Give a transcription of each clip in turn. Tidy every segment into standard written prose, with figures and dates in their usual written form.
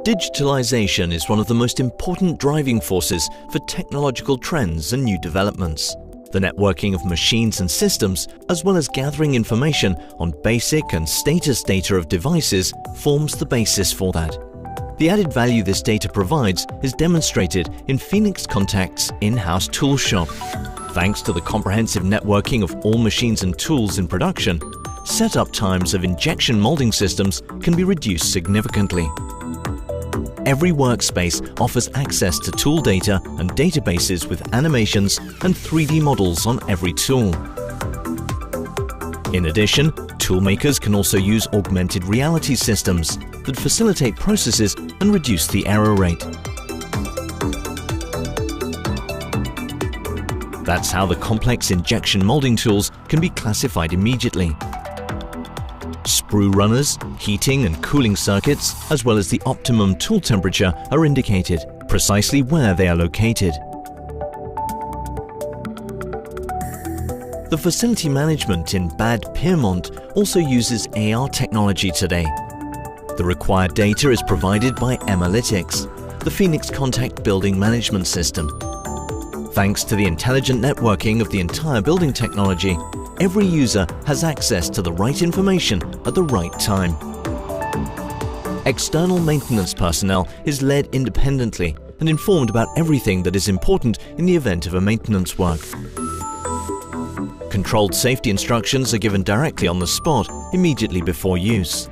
Digitalization is one of the most important driving forces for technological trends and new developments. The networking of machines and systems, as well as gathering information on basic and status data of devices, forms the basis for that. The added value this data provides is demonstrated in Phoenix Contact's in-house tool shop. Thanks to the comprehensive networking of all machines and tools in production, setup times of injection molding systems can be reduced significantly. Every workspace offers access to tool data and databases with animations and 3D models on every tool. In addition, toolmakers can also use augmented reality systems that facilitate processes and reduce the error rate. That's how the complex injection molding tools can be classified immediately. Sprue runners, heating and cooling circuits, as well as the optimum tool temperature are indicated, precisely where they are located. The facility management in Bad Pyrmont also uses AR technology today. The required data is provided by Emalytics, the Phoenix Contact building management system. Thanks to the intelligent networking of the entire building technology, every user has access to the right information at the right time. External maintenance personnel is led independently and informed about everything that is important in the event of a maintenance work. Controlled safety instructions are given directly on the spot, immediately before use.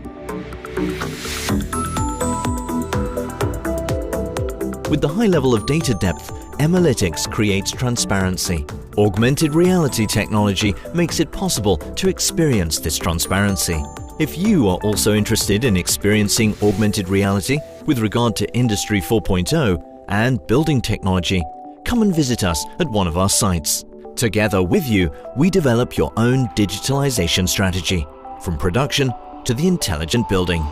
With the high level of data depth, Emalytics creates transparency. Augmented reality technology makes it possible to experience this transparency. If you are also interested in experiencing augmented reality with regard to Industry 4.0 and building technology, come and visit us at one of our sites. Together with you, we develop your own digitalization strategy, from production to the intelligent building.